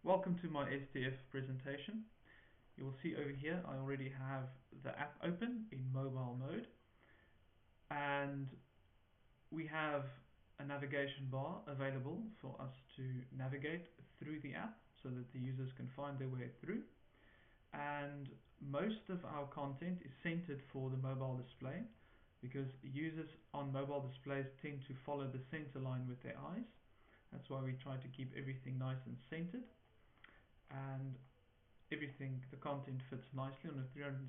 Welcome to my SDF presentation. You will see over here I already have the app open in mobile mode, and we have a navigation bar available for us to navigate through the app so that the users can find their way through. And most of our content is centered for the mobile display because users on mobile displays tend to follow the center line with their eyes. That's why we try to keep everything nice and centered, and the content fits nicely on a 360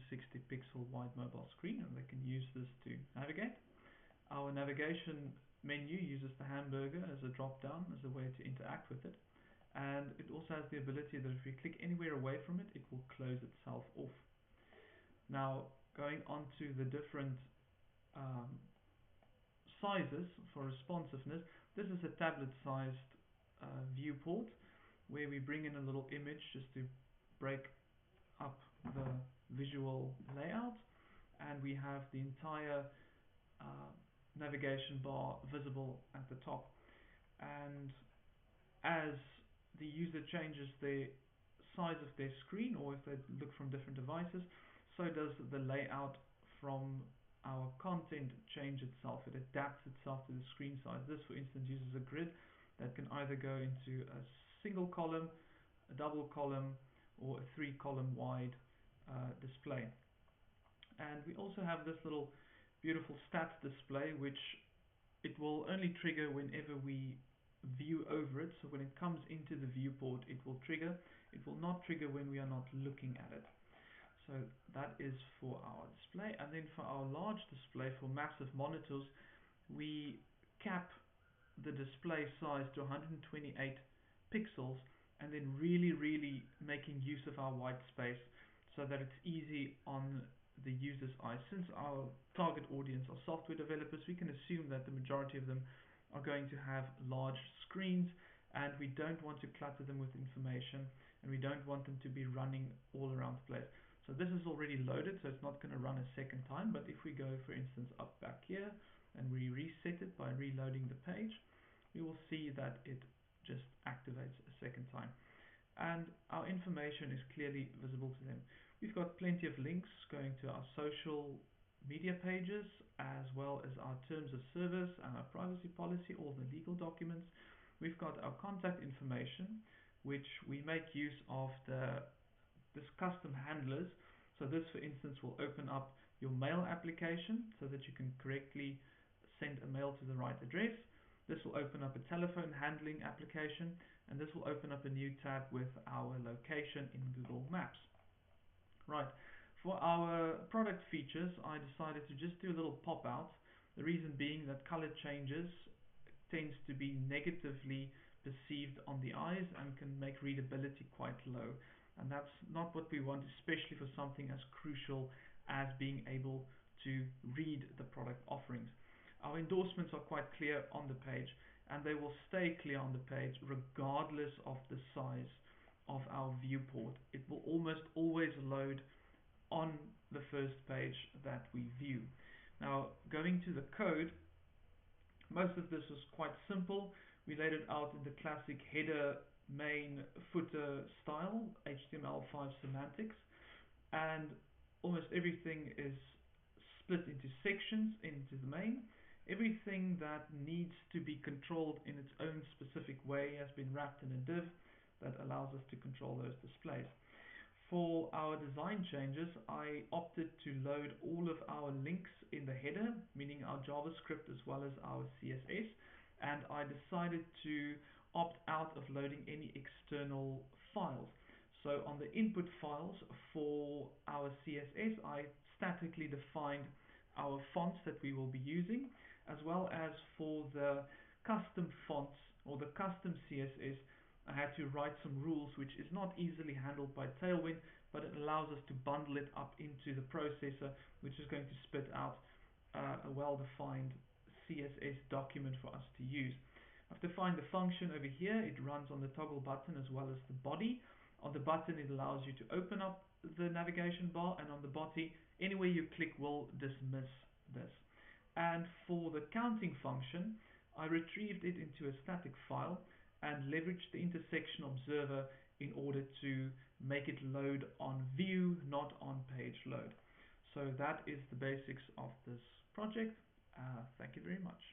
pixel wide mobile screen, and they can use this to navigate. Our navigation menu uses the hamburger as a drop down as a way to interact with it, and it also has the ability that if we click anywhere away from it, it will close itself off. Now, going on to the different sizes for responsiveness, this is a tablet sized viewport where we bring in a little image just to break up the visual layout, and we have the entire navigation bar visible at the top. And as the user changes the size of their screen, or if they look from different devices, so does the layout from our content change itself. It adapts itself to the screen size. This, for instance, uses a grid that can either go into a single column, a double column, or a 3-column wide display. And we also have this little beautiful stats display, which it will only trigger whenever we view over it. So when it comes into the viewport, it will trigger. It will not trigger when we are not looking at it. So that is for our display. And then for our large display, for massive monitors, we cap the display size to 128 pixels, and then really making use of our white space so that it's easy on the user's eyes. Since our target audience are software developers, we can assume that the majority of them are going to have large screens, and we don't want to clutter them with information, and we don't want them to be running all around the place. So this is already loaded, so it's not going to run a second time. But if we go, for instance, up back here and we reset it by reloading the page, we will see that it just activates a second time, and our information is clearly visible to them. We've got plenty of links going to our social media pages, as well as our terms of service and our privacy policy, all the legal documents. We've got our contact information, which we make use of this custom handlers. So this, for instance, will open up your mail application so that you can correctly send a mail to the right address. This will open up a telephone handling application, and this will open up a new tab with our location in Google Maps. Right, for our product features, I decided to just do a little pop out. The reason being that color changes tends to be negatively perceived on the eyes and can make readability quite low. And that's not what we want, especially for something as crucial as being able to read the product offerings. Our endorsements are quite clear on the page, and they will stay clear on the page regardless of the size of our viewport. It will almost always load on the first page that we view. Now, going to the code, most of this was quite simple. We laid it out in the classic header, main, footer style, HTML5 semantics, and almost everything is split into sections into the main. Everything that needs to be controlled in its own specific way has been wrapped in a div that allows us to control those displays. For our design changes, I opted to load all of our links in the header, meaning our JavaScript as well as our CSS, and I decided to opt out of loading any external files. So on the input files for our CSS, I statically defined our fonts that we will be using, as well as for the custom fonts or the custom CSS. I had to write some rules, which is not easily handled by Tailwind, but it allows us to bundle it up into the processor, which is going to spit out a well-defined CSS document for us to use. I've defined the function over here. It runs on the toggle button as well as the body. On the button, it allows you to open up the navigation bar, and on the body, anywhere you click will dismiss this. And for the counting function, I retrieved it into a static file and leveraged the intersection observer in order to make it load on view, not on page load. So that is the basics of this project. Thank you very much.